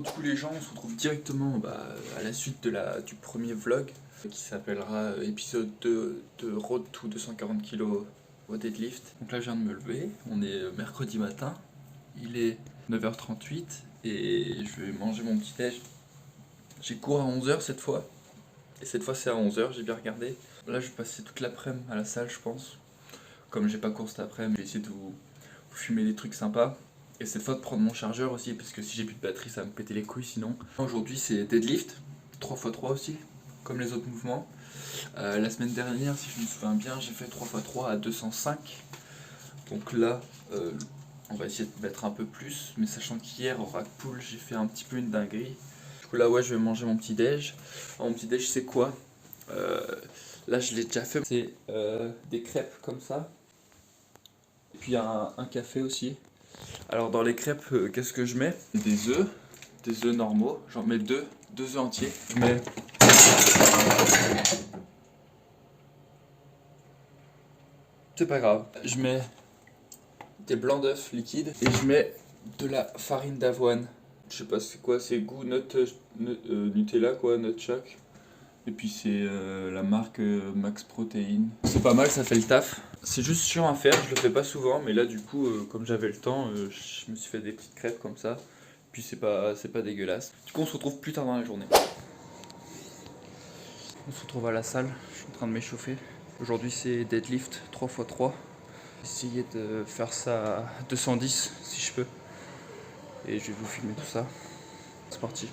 Du coup les gens, on se retrouve directement à la suite du premier vlog qui s'appellera épisode 2 de Road to 240 kg au deadlift. Donc là je viens de me lever, on est mercredi matin, il est 9h38 et je vais manger mon petit déj. J'ai cours à 11h cette fois, et cette fois c'est à 11h, j'ai bien regardé. Là je vais passer toute l'après-midi à la salle je pense. Comme j'ai pas cours cet après-midi, je vais essayer de vous fumer des trucs sympas. Et cette fois de prendre mon chargeur aussi, parce que si j'ai plus de batterie ça va me péter les couilles sinon. Aujourd'hui c'est deadlift, 3x3 aussi, comme les autres mouvements. La semaine dernière, si je me souviens bien, j'ai fait 3x3 à 205. Donc là, on va essayer de mettre un peu plus, mais sachant qu'hier au rack pull j'ai fait un petit peu une dinguerie. Du coup là ouais, je vais manger mon petit déj. Alors, mon petit déj c'est quoi? Là je l'ai déjà fait, c'est des crêpes comme ça. Et puis un café aussi. Alors dans les crêpes, qu'est-ce que je mets? Des œufs normaux, j'en mets deux œufs entiers. Je mets c'est pas grave. Je mets des blancs d'œufs liquides et je mets de la farine d'avoine. Je sais pas c'est quoi, c'est goût Nutella quoi, Nutchuck. Et puis c'est la marque Max Protein. C'est pas mal, ça fait le taf. C'est juste chiant à faire, je le fais pas souvent, mais là du coup, comme j'avais le temps, je me suis fait des petites crêpes comme ça. Puis c'est pas dégueulasse. Du coup on se retrouve plus tard dans la journée. On se retrouve à la salle, je suis en train de m'échauffer. Aujourd'hui c'est deadlift 3x3. Essayer de faire ça à 210 si je peux. Et je vais vous filmer tout ça. C'est parti.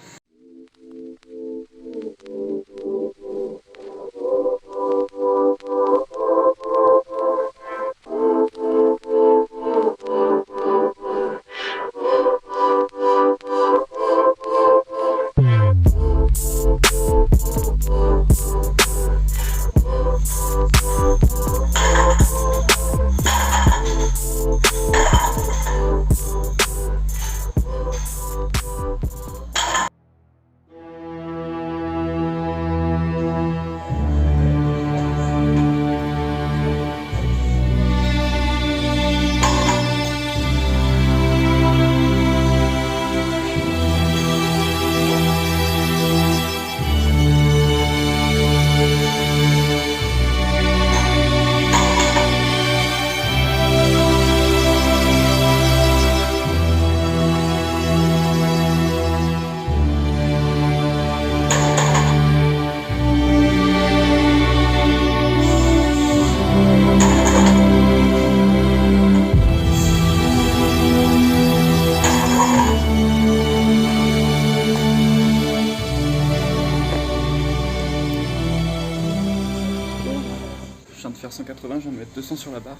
Je viens de faire 180, je viens de mettre 200 sur la barre.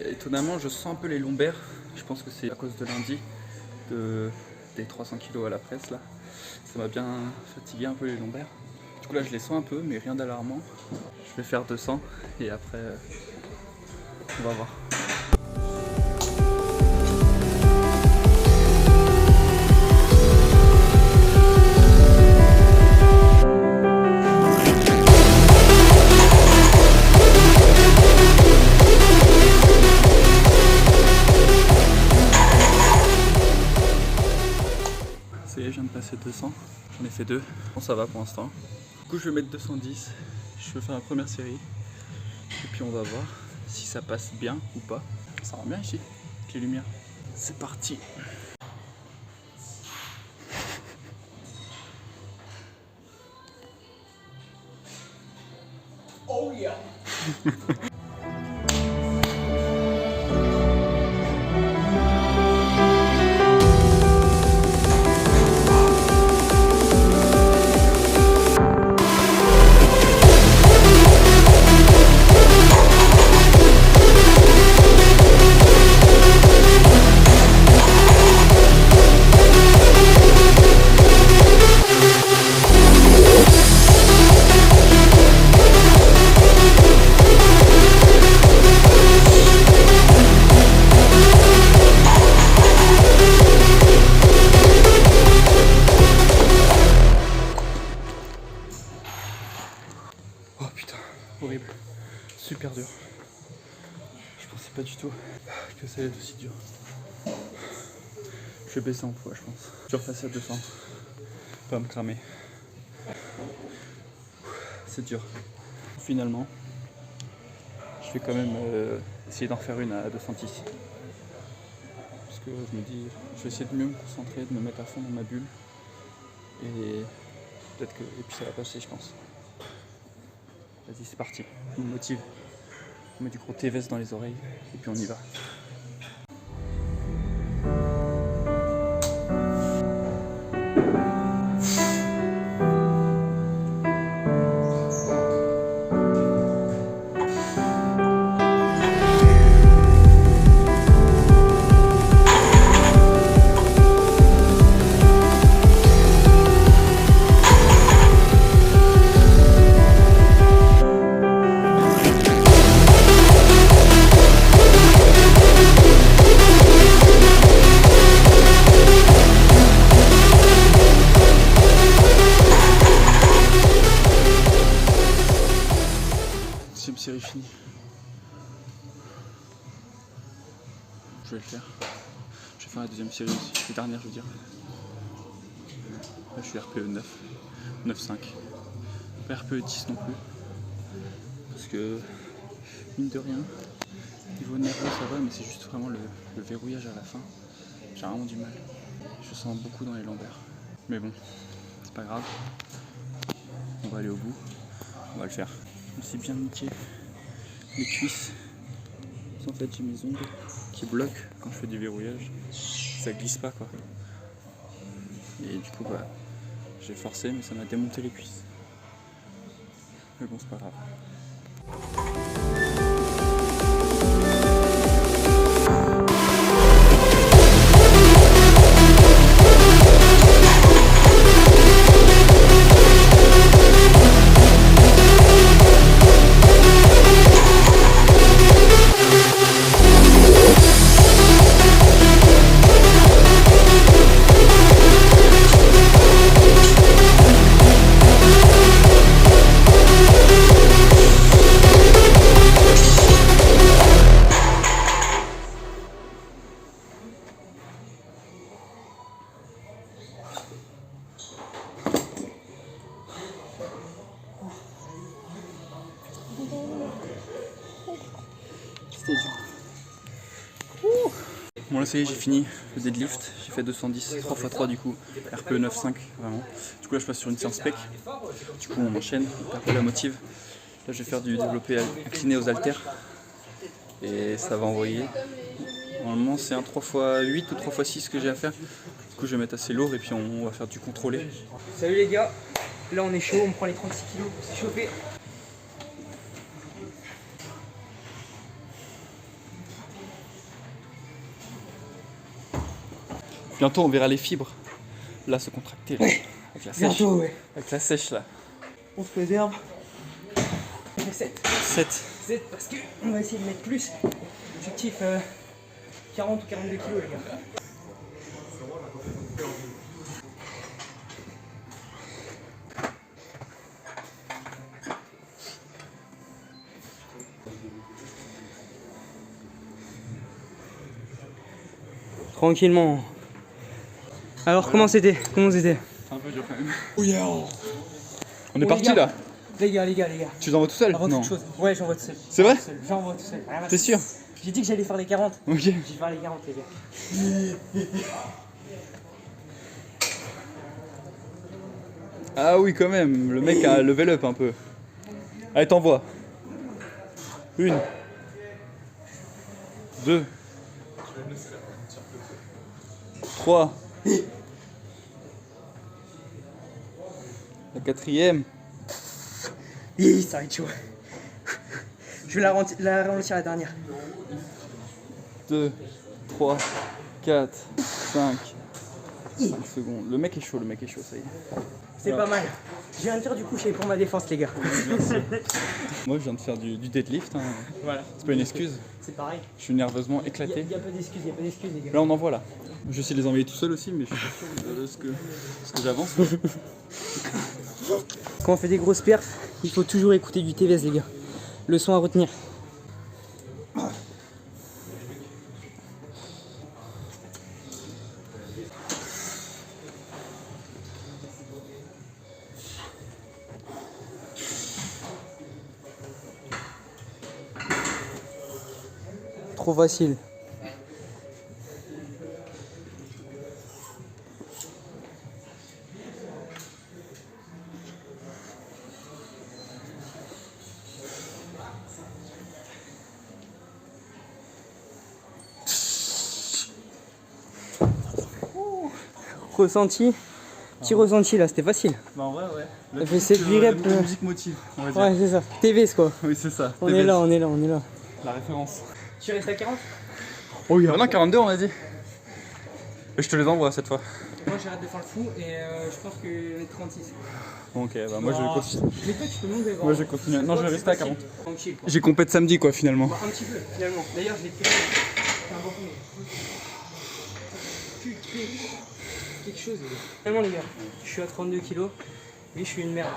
Étonnamment, je sens un peu les lombaires. Je pense que c'est à cause de lundi, des 300 kg à la presse là. Ça m'a bien fatigué un peu les lombaires. Du coup là, je les sens un peu, mais rien d'alarmant. Je vais faire 200 et après, on va voir. Ça y est, je viens de passer 200, j'en ai fait 2, bon ça va pour l'instant. Du coup je vais mettre 210, je vais faire la première série, et puis on va voir si ça passe bien ou pas. Ça rend bien ici, avec les lumières. C'est parti. Oh yeah. Horrible, super dur. Je pensais pas du tout que ça allait être aussi dur. Je vais baisser en poids, je pense. Je vais repasser à 200. Pas me cramer. C'est dur. Finalement, je vais quand même essayer d'en faire une à 210. Parce que je me dis, je vais essayer de mieux me concentrer, de me mettre à fond dans ma bulle. Et peut-être que. Et puis ça va passer, je pense. Vas-y, c'est parti. On me motive. On met du gros TVS dans les oreilles. Et puis on y va. Deuxième série finie. Je vais le faire. Je vais faire la deuxième série aussi. La dernière, je veux dire. Là, je suis RPE 9. 9,5. Pas RPE 10 non plus. Parce que, mine de rien, niveau nerveux ça va, mais c'est juste vraiment le verrouillage à la fin. J'ai vraiment du mal. Je sens beaucoup dans les lombaires. Mais bon, c'est pas grave. On va aller au bout. On va le faire. Je me suis bien niqué les cuisses. En fait, j'ai mes ongles qui bloquent quand je fais du verrouillage. Ça glisse pas quoi. Et du coup, bah, j'ai forcé, mais ça m'a démonté les cuisses. Mais bon, c'est pas grave. C'était dur. Bon là ça y est, j'ai fini le deadlift, j'ai fait 210, 3x3 du coup, RPE 9,5 vraiment. Du coup là je passe sur une séance spec, du coup on enchaîne, on perd la motive. Là je vais faire du développé incliné aux haltères et ça va envoyer. Normalement c'est un 3x8 ou 3x6 que j'ai à faire. Du coup je vais mettre assez lourd et puis on va faire du contrôlé. Salut les gars, là on est chaud, on prend les 36 kg pour s'échauffer. Bientôt on verra les fibres là se contracter là, avec la sèche. Bientôt ouais. Avec la sèche là. On se préserve. On fait 7. 7. 7 parce que on va essayer de mettre plus. Objectif 40 ou 42 kg les gars. Tranquillement. Alors comment c'était? Comment c'était? C'est un peu dur quand même. Oh yeah. On est parti les gars. là. Les gars. Tu les envoies tout seul? Avant Non. toute chose. Ouais, j'envoie tout seul. C'est vrai? J'envoie tout seul. T'es sûr? J'ai dit que j'allais faire les 40. Ok. Je vais faire les 40 les gars. Ah oui quand même, le mec a level up un peu. Allez t'envoies. 1 2 3 La quatrième. Ça va être chaud. Je vais la ralentir la dernière. 2 3 4 5 secondes. Le mec est chaud, ça y est. C'est pas mal. Je viens de faire du coucher pour ma défense les gars. Moi je viens de faire du deadlift, hein. Voilà. C'est pas une excuse. C'est pareil. Je suis nerveusement Il éclaté. n'y a pas d'excuses, les gars. Là on en voit là. Je vais essayer de les envoyer tout seul aussi, mais je suis pas sûr de ce que j'avance. Quand on fait des grosses perfs, il faut toujours écouter du TVS les gars. Leçon à retenir. trop facile. Ressenti, petit ressenti là, c'était facile. Bah en vrai, ouais. Ça fait 7 reps. La musique motive, on va dire. Ouais, c'est ça. TVS quoi. Oui, c'est ça. On est là, on est là, on est là. La référence. Tu restes à 40? Oh oui, non, 42 on a dit. Je te les envoie cette fois. Moi j'arrête de faire le fou et je pense que 36. Bon, ok, bah moi je vais continuer. Mais toi tu peux monter. Moi je vais continuer. Non, je vais rester à 40. Tranquille quoi. J'ai compète samedi quoi finalement. Un petit peu finalement. D'ailleurs je l'ai fait. C'est important. Quelque chose. Finalement les gars, je suis à 32 kilos. Oui, je suis une merde.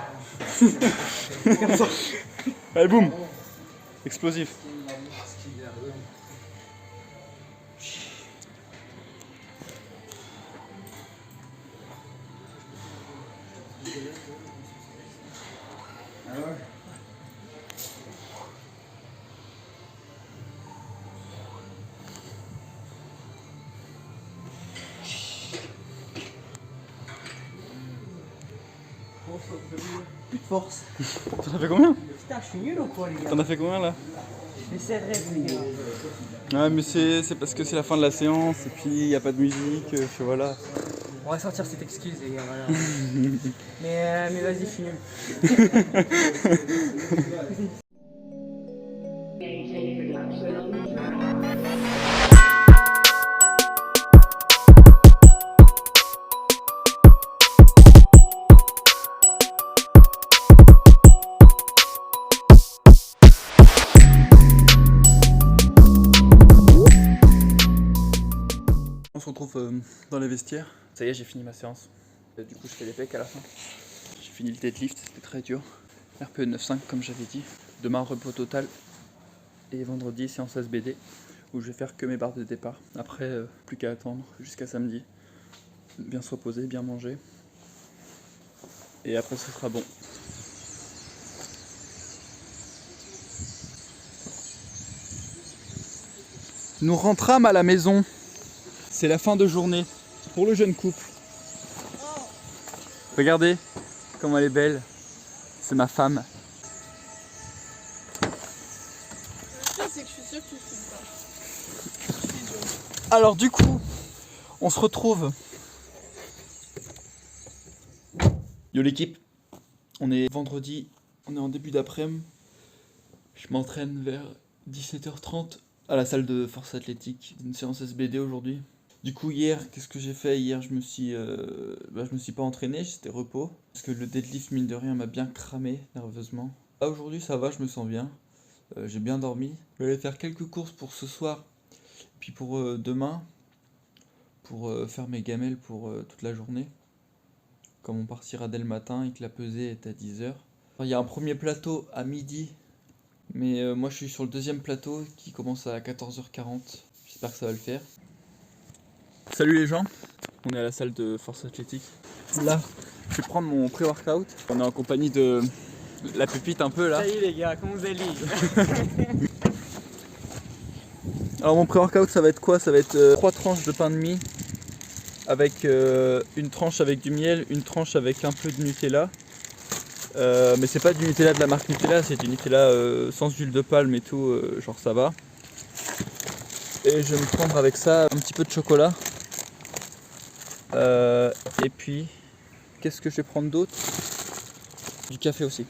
Allez, boum. Explosif. Plus de force. T'en as fait combien? Putain, je suis nul ou quoi les gars? T'en as fait combien là? Je fais 7 reps les gars. Ouais, mais c'est parce que c'est la fin de la séance et puis il n'y a pas de musique, puis voilà. On va sortir cette excuse les gars, voilà. mais vas-y, je suis nul. On se retrouve dans les vestiaires. Ça y est, j'ai fini ma séance. Du coup, je fais les pecs à la fin. J'ai fini le deadlift, c'était très dur. RPE 9.5 comme j'avais dit. Demain, repos total. Et vendredi, séance SBD où je vais faire que mes barres de départ. Après, plus qu'à attendre jusqu'à samedi. Bien se reposer, bien manger. Et après, ce sera bon. Nous rentrâmes à la maison. C'est la fin de journée pour le jeune couple. Regardez comme elle est belle. C'est ma femme. C'est que je suis sûre que tu filmes pas. Alors du coup, on se retrouve. Yo l'équipe, on est vendredi, on est en début d'après-midi. Je m'entraîne vers 17h30 à la salle de force athlétique. Une séance SBD aujourd'hui. Du coup hier, qu'est-ce que j'ai fait? Hier je me suis pas entraîné, j'étais repos. Parce que le deadlift mine de rien m'a bien cramé nerveusement. Là aujourd'hui ça va, je me sens bien. J'ai bien dormi. Je vais aller faire quelques courses pour ce soir. Puis pour demain, pour faire mes gamelles pour toute la journée. Comme on partira dès le matin et que la pesée est à 10h. Il y a un premier plateau à midi. Mais moi je suis sur le deuxième plateau qui commence à 14h40. J'espère que ça va le faire. Salut les gens, on est à la salle de force athlétique. Là, je vais prendre mon pré-workout. On est en compagnie de la pépite un peu là. Salut les gars, comment vous allez? Alors mon pré-workout ça va être quoi? Ça va être 3 tranches de pain de mie. Avec une tranche avec du miel, une tranche avec un peu de Nutella. Mais c'est pas du Nutella de la marque Nutella, c'est du Nutella sans huile de palme et tout, genre ça va. Et je vais me prendre avec ça un petit peu de chocolat. Et puis, qu'est-ce que je vais prendre d'autre? Du café aussi.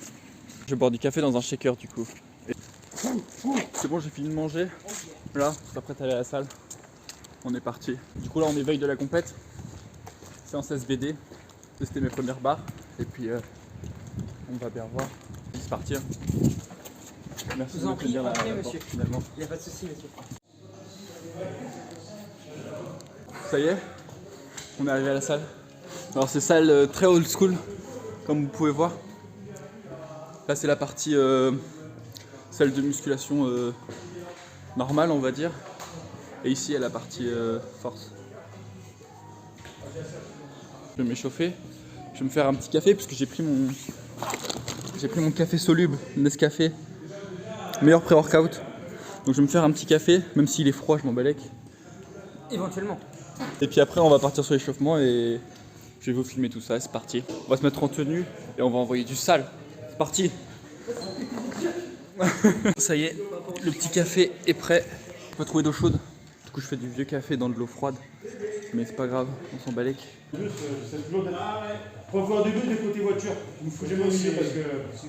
Je vais boire du café dans un shaker du coup. C'est bon, j'ai fini de manger. Là, je suis prêt à aller à la salle. On est parti. Du coup là, on est veille de la compète. Séance SBD. Tester mes premières barres. Et puis, on va bien voir. C'est partir. Merci vous en de prie, tenir la entrez, porte, monsieur. finalement. Il n'y a pas de souci, monsieur. Ça y est, on est arrivé à la salle. Alors c'est salle très old school, comme vous pouvez voir. Là c'est la partie salle de musculation normale on va dire. Et ici il y a la partie force. Je vais m'échauffer. Je vais me faire un petit café parce que j'ai pris mon café soluble, Nescafé. Meilleur pré-workout. Donc je vais me faire un petit café, même s'il est froid, je m'en balèque. Éventuellement. Et puis après on va partir sur l'échauffement et je vais vous filmer tout ça, c'est parti. On va se mettre en tenue et on va envoyer du sale. C'est parti. Ça y est, le petit café est prêt. On va trouver d'eau chaude. Du coup je fais du vieux café dans de l'eau froide. Mais c'est pas grave, on s'en balèque. Pour voir de l'eau des côtés voiture. Il faut jamais oublier parce que Si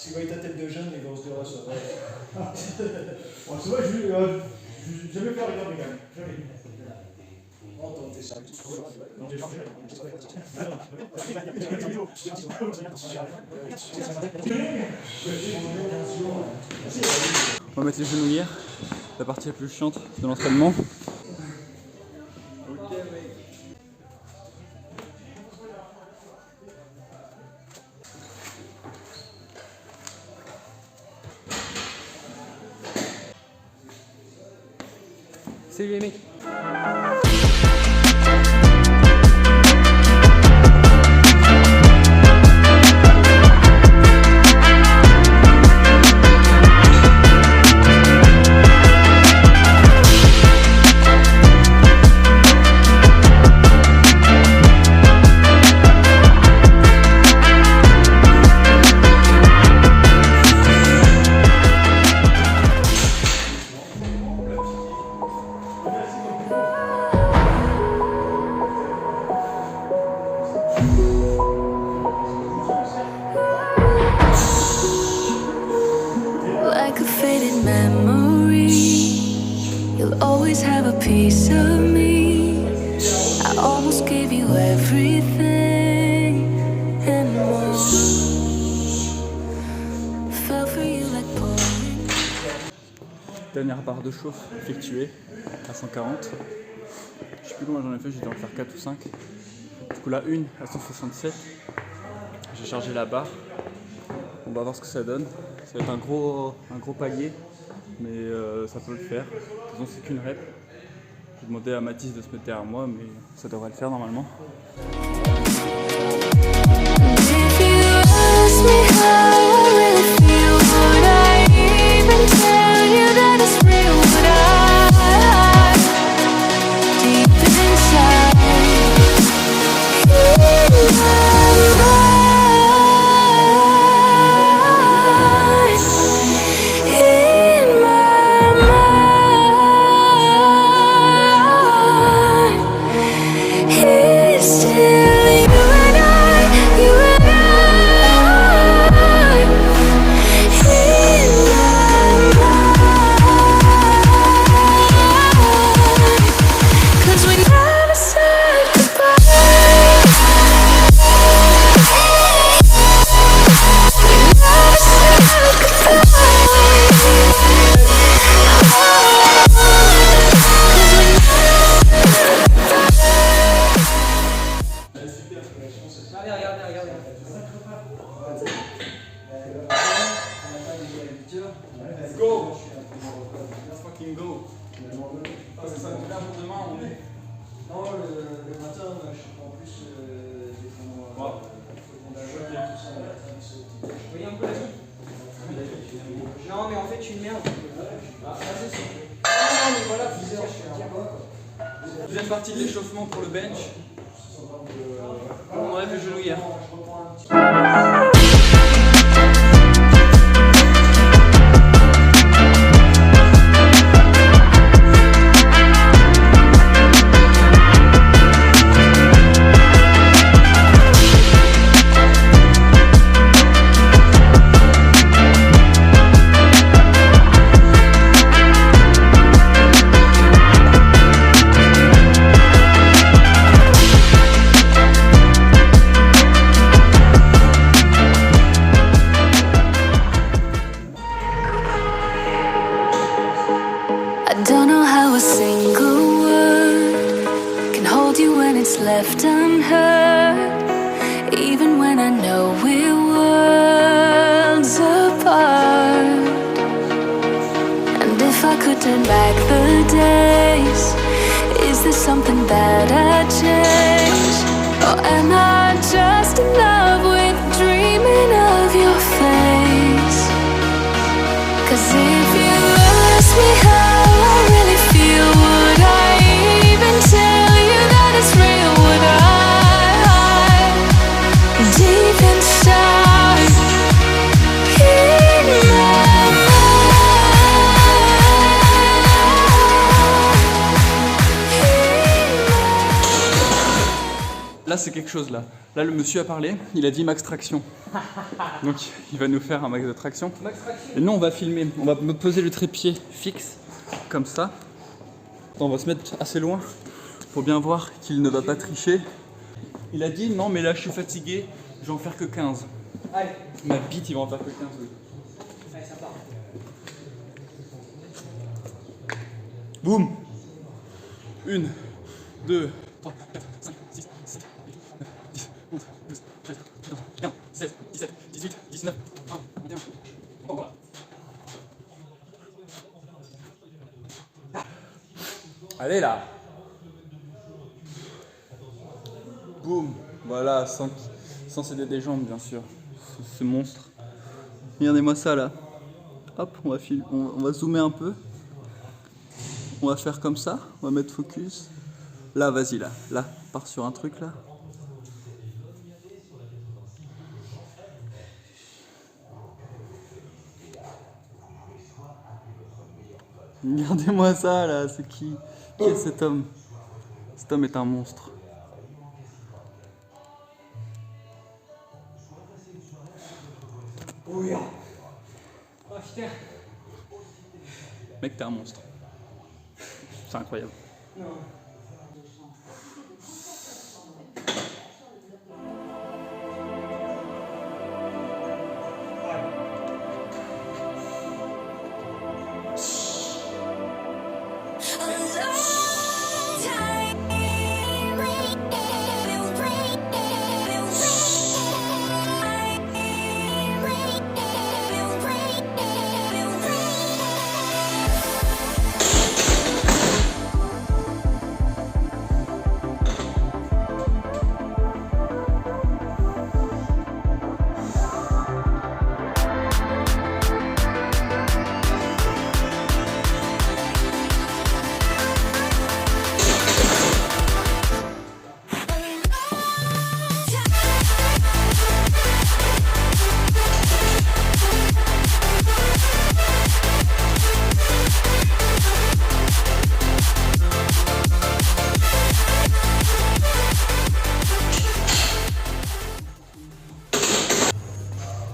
vous voyez ta tête de jeune, les gars, on se dira ça. bon, c'est vrai, je jamais fait regarder quand même. Jamais. On va mettre les genouillères, la partie la plus chiante de l'entraînement. Salut les mecs. Like a faded memory, you'll always have a piece of me. I almost gave you everything and more. Fell for you like pouring. Dernière barre de chauffe effectuée à 140. Je sais plus combien j'en ai fait, j'ai dû en faire 4 ou 5. Du coup la une à 167. J'ai chargé la barre. On va voir ce que ça donne. Ça va être un gros palier, mais ça peut le faire. De toute façon c'est qu'une rep. J'ai demandé à Mathis de se mettre derrière moi, mais ça devrait le faire normalement. If you ask me how I really feel, would I even tell you that it's real? Would I deep inside in my Let's go! Let's fucking go! Ah, c'est ça, pour demain, on est. Non, le matin, je prends plus des fonds. Wow. Vous voyez un peu la vie? Non mais en fait je suis une merde. Ah c'est ça. Non mais voilà, Deuxième partie de l'échauffement pour le bench. On enlève les genouillères. Left unheard, even when I know we're worlds apart. And if I could turn back the days, is there something that I'd change? Or am I just in love with dreaming of your face? 'Cause if you là c'est quelque chose là. Là le monsieur a parlé, il a dit max traction. Donc il va nous faire un max de traction. Et nous on va filmer, on va me poser le trépied fixe, comme ça. On va se mettre assez loin pour bien voir qu'il ne va pas tricher. Il a dit non mais là je suis fatigué, je vais en faire que 15. Allez, Ma bite il va en faire que 15. Oui. allez, ça part. Boum. 1, 2, 3, 4, 5, 6, 7, 8, 9, 10, 11, 12, 13, 14, 15, 16, 17, 18, 19, 20, 21. Bon, voilà. Allez là. Boum. Voilà, sans céder des jambes bien sûr. Ce monstre. Regardez-moi ça là. Hop, on va zoomer un peu. On va faire comme ça, on va mettre focus. Là, vas-y, là, pars sur un truc là. Regardez-moi ça là, c'est qui est cet homme? Cet homme est un monstre. Oh putain. Mec, t'es un monstre. C'est incroyable. Non.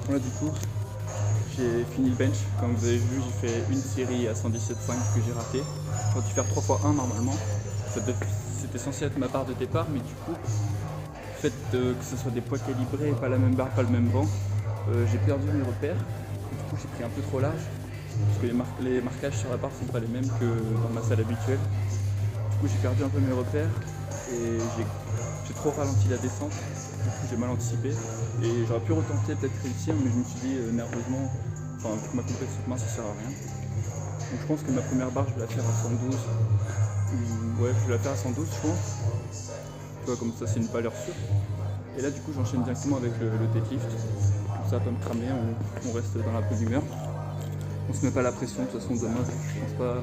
Voilà, du coup, j'ai fini le bench. Comme vous avez vu, j'ai fait une série à 117,5 que j'ai raté. J'aurais dû faire 3 x 1 normalement. C'était censé être ma barre de départ, mais du coup, le fait que ce soit des poids calibrés, pas la même barre, pas le même banc, j'ai perdu mes repères. Du coup, j'ai pris un peu trop large, parce que les marquages sur la barre ne sont pas les mêmes que dans ma salle habituelle. Du coup, j'ai perdu un peu mes repères et j'ai trop ralenti la descente. Du coup, j'ai mal anticipé et j'aurais pu retenter, peut-être réussir, mais je me suis dit nerveusement, enfin, vu que ma compétition de main ça sert à rien. Donc je pense que ma première barre, je vais la faire à 112. Ouais, je vais la faire à 112, je pense. Tu vois, comme ça, c'est une valeur sûre. Et là, du coup, j'enchaîne directement avec le deadlift. Comme ça va pas me cramer, on reste dans la bonne humeur. On se met pas la pression, de toute façon, demain, je pense pas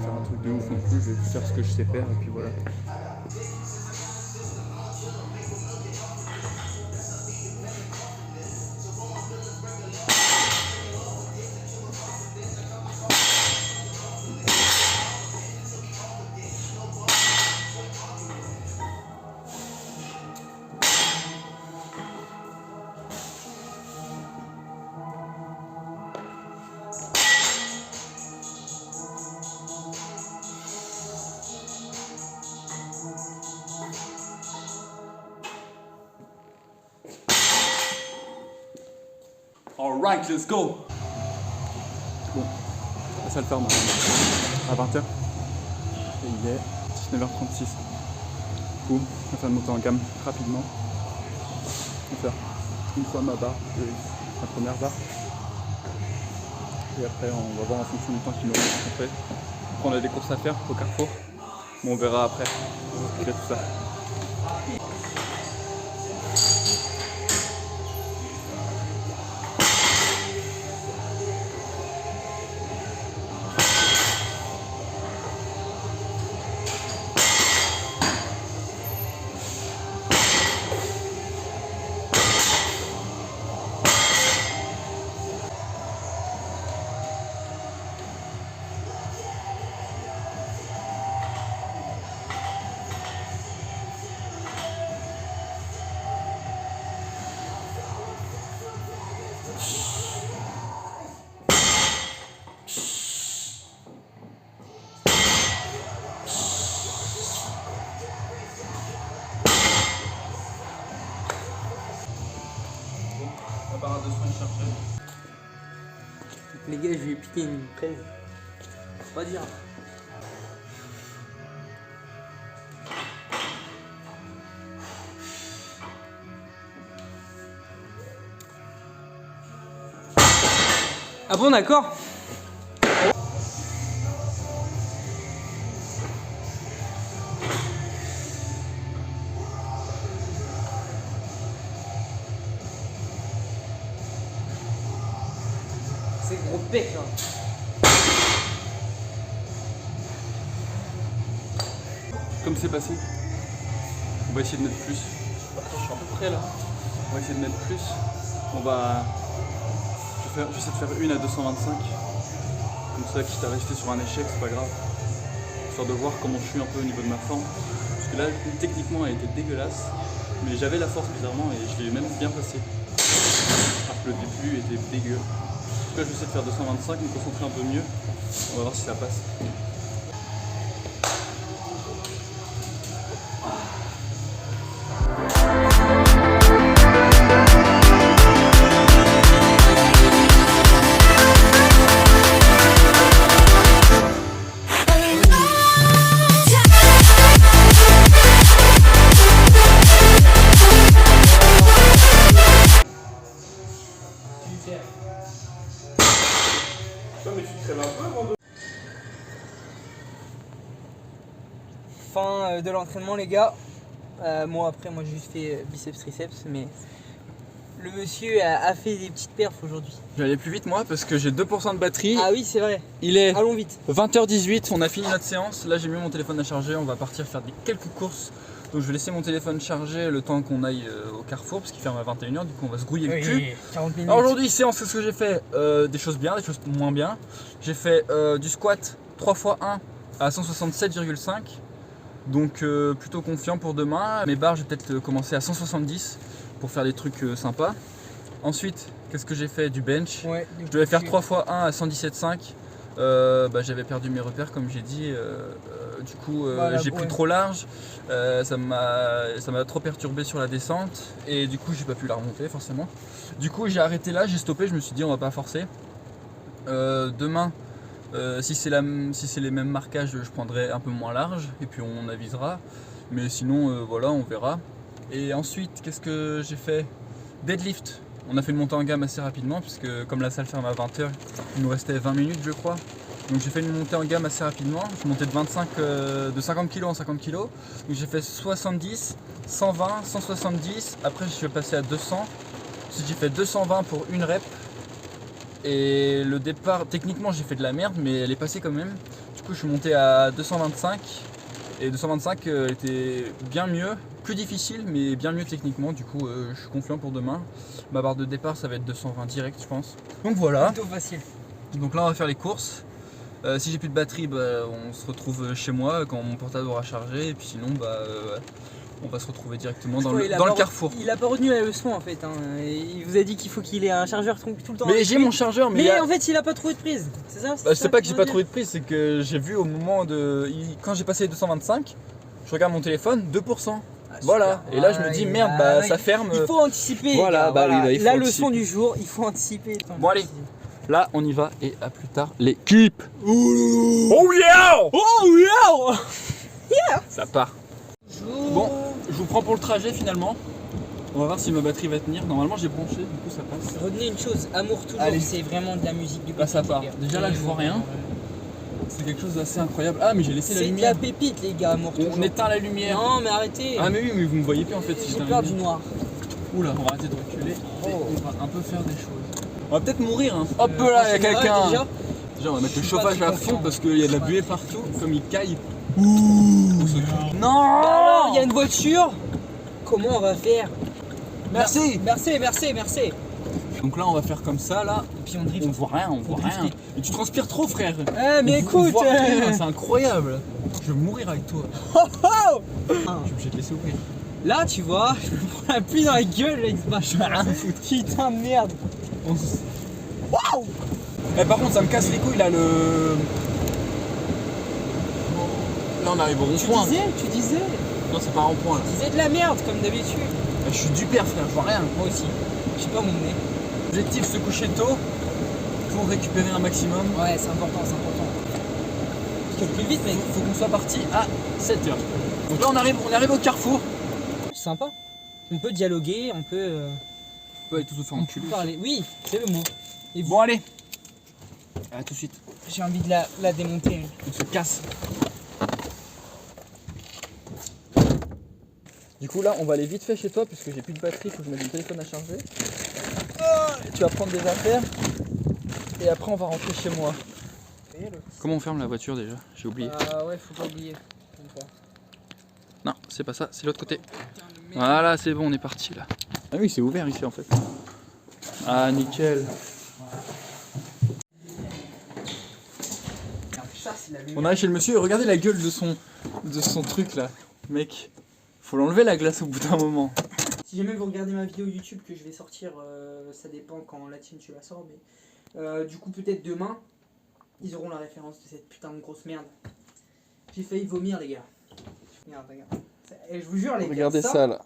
faire un truc de ouf non plus. Je vais faire ce que je sais faire et puis voilà. Alright, let's go! Bon, la salle ferme à 20h. Et il est 19h36. Boum, on va faire monter en gamme rapidement. On va faire une fois ma barre, ma première barre. Et après, on va voir en fonction du temps qu'il nous reste ce qu'on fait. Après, on a des courses à faire au carrefour. Bon, on verra après. On va expliquer tout ça. Les gars, je lui ai piqué une 13. Faut pas dire. Ah bon, d'accord. C'est gros pec là. Comme c'est passé, on va essayer de mettre plus. Je suis à peu près là. On va essayer de mettre plus. On va. Je vais essayer de faire une à 225. Comme ça, quitte à rester sur un échec, c'est pas grave. Histoire de voir comment je suis un peu au niveau de ma forme. Parce que là, techniquement, elle était dégueulasse. Mais j'avais la force bizarrement et je l'ai même bien passé. Alors que le début était dégueu. En tout cas, je vais essayer de faire 225, me concentrer un peu mieux. On va voir si ça passe. Fin de l'entraînement les gars. Moi j'ai juste fait biceps triceps, mais le monsieur a fait des petites perfs aujourd'hui. Je vais aller plus vite moi parce que j'ai 2% de batterie. Ah oui, c'est vrai. Il est Allons vite. 20h18, on a fini notre séance. Là j'ai mis mon téléphone à charger, on va partir faire quelques courses. Donc je vais laisser mon téléphone charger le temps qu'on aille au Carrefour parce qu'il ferme à 21h, du coup on va se grouiller le cul. 40 minutes. Alors aujourd'hui séance, qu'est-ce que j'ai fait? Des choses bien, des choses moins bien. J'ai fait du squat 3x1 à 167,5. Donc plutôt confiant pour demain. Mes barres je vais peut-être commencer à 170 pour faire des trucs sympas. Ensuite qu'est-ce que j'ai fait? Du bench. Ouais, Je devais faire 3x1 à 117,5. J'avais perdu mes repères comme j'ai dit. Du coup Voilà, j'ai pris trop large. Ça m'a trop perturbé sur la descente. Et du coup j'ai pas pu la remonter forcément. Du coup j'ai arrêté là, j'ai stoppé, je me suis dit on va pas forcer. Demain si c'est les mêmes marquages, je prendrai un peu moins large et puis on avisera. Mais sinon, voilà, on verra. Et ensuite, qu'est-ce que j'ai fait? Deadlift. On a fait une montée en gamme assez rapidement puisque comme la salle ferme à 20h, il nous restait 20 minutes, je crois. Donc j'ai fait une montée en gamme assez rapidement. Je suis monté de 50 kg en 50 kg. Donc j'ai fait 70, 120, 170. Après, je suis passé à 200. Ensuite, j'ai fait 220 pour une rep. Et le départ, techniquement j'ai fait de la merde, mais elle est passée quand même. Du coup je suis monté à 225. Et 225 était bien mieux, plus difficile mais bien mieux techniquement. Du coup je suis confiant pour demain. Ma barre de départ ça va être 220 direct je pense. Donc voilà. Plutôt facile. Donc là on va faire les courses. Si j'ai plus de batterie, on se retrouve chez moi quand mon portable aura chargé. Et puis sinon on va se retrouver directement dans le Carrefour. Il a pas retenu la leçon en fait. Hein. Il vous a dit qu'il faut qu'il ait un chargeur tout le temps. Mais j'ai mon chargeur, mais en fait il a pas trouvé de prise. C'est ça? C'est pas que j'ai pas trouvé de prise, c'est que j'ai vu au moment de. Quand j'ai passé les 225, je regarde mon téléphone, 2%. Voilà. Et là je me dis merde, ça ferme. Il faut anticiper. Voilà, gars, oui, il faut la anticiper. leçon du jour, il faut anticiper. Bon allez, là on y va et à plus tard les clips. Oh yeah! Oh yeah! Yeah! Ça part. Bon, je vous prends pour le trajet finalement. On va voir si ma batterie va tenir. Normalement j'ai branché, du coup ça passe. Retenez une chose, amour toujours, Allez. c'est vraiment de la musique du Là ça part. les gars. Déjà là je vois rien. C'est quelque chose d'assez incroyable. Ah mais j'ai laissé la C'est de la lumière. pépite les gars, amour toujours. On éteint la lumière. Non mais arrêtez. Ah mais oui, mais vous me voyez plus en fait. si J'ai j'éteins peur la du lumière. noir. Oula, on va arrêter de reculer. Oh. Et on va un peu faire des choses. On va peut-être mourir hein. Hop En là, il y a général, quelqu'un. déjà, Déjà on va mettre le Je suis pas chauffage très à confiant. fond parce qu'il y a de la buée partout, comme il caille. Non. Alors, il y a une voiture. Comment on va faire? Merci. Merci. Donc là on va faire comme ça là. Et puis on drift. On voit rien, on voit rien. drifter. Et tu transpires trop frère. Eh mais On écoute, voit rien, c'est incroyable. Je vais mourir avec toi. oh Je suis obligé de laisser ouvrir. là tu vois, je me prends la pluie dans la gueule avec ce machin. Putain de merde. Waouh. Eh, par contre ça me casse les couilles là le. Là on arrive au rond-point. Tu disais Non c'est pas un rond-point là. de la merde comme d'habitude. Je suis du père frère, je vois rien. Moi aussi. Je sais pas mon nez. Objectif, se coucher tôt pour récupérer un maximum. Ouais, c'est important, c'est important. Parce que plus vite, mais Faut qu'on soit parti à 7h. Donc là on arrive au carrefour. c'est sympa. On peut dialoguer, on peut Ouais, tout se fait enculer. parler. Oui, c'est le mot. Et Bon allez. À tout de suite. j'ai envie de la démonter. On se casse. Du coup là on va aller vite fait chez toi puisque j'ai plus de batterie, faut que je mette mon téléphone à charger. Tu vas prendre des affaires et après on va rentrer chez moi. Comment on ferme la voiture déjà? J'ai oublié. Ouais, faut pas oublier. Non, c'est pas ça, c'est l'autre côté. Voilà, c'est bon, on est parti là. Ah oui, c'est ouvert ici en fait. Ah nickel. Ça, c'est la lumière. On arrive chez le monsieur et regardez la gueule de son truc là. Mec, faut l'enlever la glace au bout d'un moment. Si jamais vous regardez ma vidéo YouTube que je vais sortir, ça dépend quand la tienne tu la sors, mais du coup peut-être demain, ils auront la référence de cette putain de grosse merde. J'ai failli vomir les gars. Regarde, regarde. Et je vous jure les gars, Regardez ça là.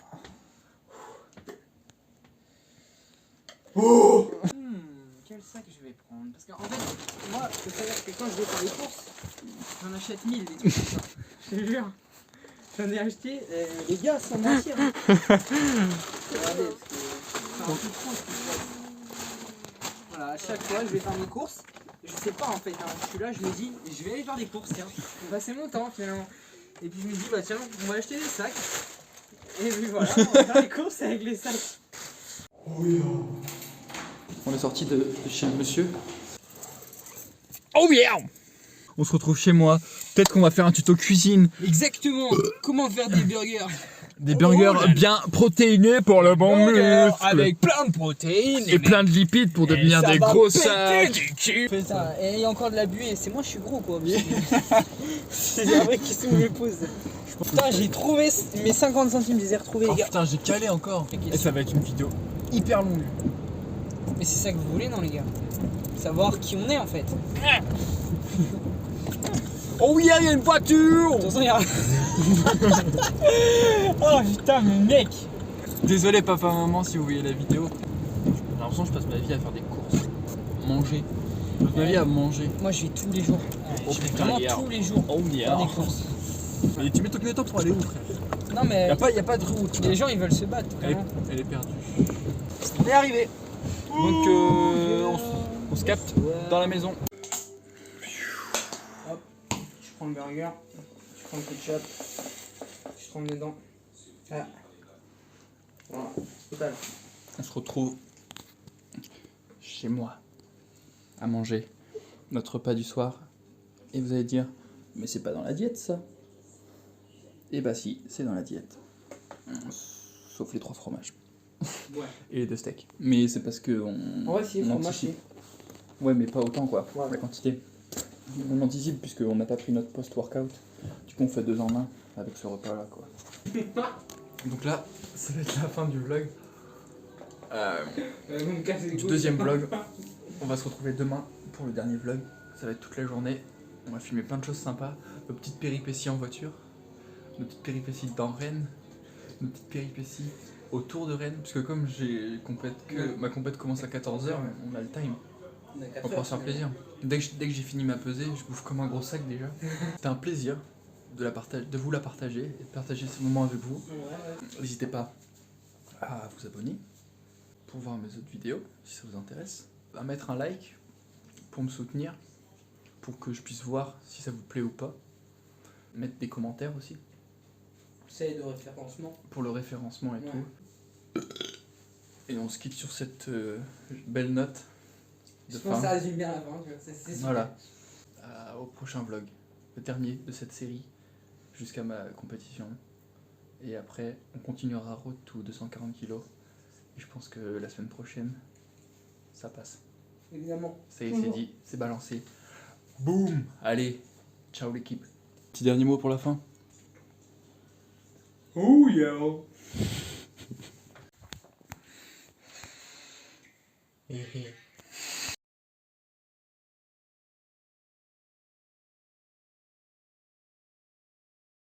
Quel sac je vais prendre? Parce qu'en fait, moi, je peux savoir que quand je vais faire les courses, j'en achète 1000 des trucs comme ça. Je te jure. J'en ai acheté, les gars, sans mentir. Regardez, parce que c'est un peu trop ce que je fais. Voilà, à chaque fois, je vais faire mes courses. Je sais pas en fait, hein. Je suis là, je me dis, je vais aller faire des courses, tiens. Je vais passer mon temps finalement. Et puis je me dis, bah tiens, on va acheter des sacs. Et puis voilà, on va faire les courses avec les sacs. On est sorti de chez le monsieur. Oh yeah! On se retrouve chez moi. Peut-être qu'on va faire un tuto cuisine. Exactement, comment faire des burgers. Des burgers bien protéinés pour le bon muscle. Avec plein de protéines. Et plein de lipides pour devenir des gros sacs. Putain, et il y a encore de la buée, c'est moi je suis gros quoi. C'est la vraie question que je me pose. Putain, j'ai trouvé mes 50 centimes, je les ai retrouvés les gars. Putain, j'ai calé encore. Et ça va être une vidéo hyper longue. Mais c'est ça que vous voulez non les gars? Savoir qui on est en fait. Oh yeah, il y a une voiture. Attention, il y a... Oh putain, mais mec. Désolé papa, maman si vous voyez la vidéo. J'ai l'impression que je passe ma vie à faire des courses. Manger. Je passe ma vie à manger. Moi je vais tous les jours. Je vais vraiment tous les jours faire des courses. Et tu mets ton temps pour aller où frère? Non mais y a pas de route. les gens ils veulent se battre. Vraiment. Elle est perdue. On est arrivé. Donc on se capte dans la maison. Hop, je prends le burger, je prends le ketchup, je trempe dedans. Ah. Voilà, total. On se retrouve chez moi à manger notre repas du soir. Et vous allez dire, mais c'est pas dans la diète ça? Et bah si, c'est dans la diète. Sauf les 3 fromages. Ouais. Et les 2 steaks. Mais c'est parce que on Ouais, si, fromage, anticipe. Ouais, mais pas autant quoi, Ouais. la quantité. On anticipe puisqu'on n'a pas pris notre post-workout. Du coup on fait 2 en 1 avec ce repas là quoi. Donc là, ça va être la fin du vlog. Vous me cassez les Du couilles. deuxième vlog. On va se retrouver demain pour le dernier vlog. Ça va être toute la journée. On va filmer plein de choses sympas. Nos petites péripéties en voiture. Nos petites péripéties dans Rennes. Nos petites péripéties autour de Rennes. Parce que comme ma compète commence à 14h, on a le time. On va pouvoir se faire plaisir. Dès que j'ai fini ma pesée, je bouffe comme un gros sac déjà. C'était un plaisir de vous la partager et de partager ce moment avec vous. N'hésitez pas à vous abonner pour voir mes autres vidéos si ça vous intéresse, à mettre un like pour me soutenir, pour que je puisse voir si ça vous plaît ou pas, mettre des commentaires aussi C'est de référencement. pour le référencement et tout. Et on se quitte sur cette belle note de Je pense que fin. ça résume bien la fin, tu vois, c'est super. Voilà. Au prochain vlog, le dernier de cette série, jusqu'à ma compétition. Et après, on continuera Road to 240 kg. Et je pense que la semaine prochaine, ça passe. Évidemment. Ça y est, c'est dit, c'est balancé. Boum! Allez, ciao l'équipe. Petit dernier mot pour la fin. Oh yeah.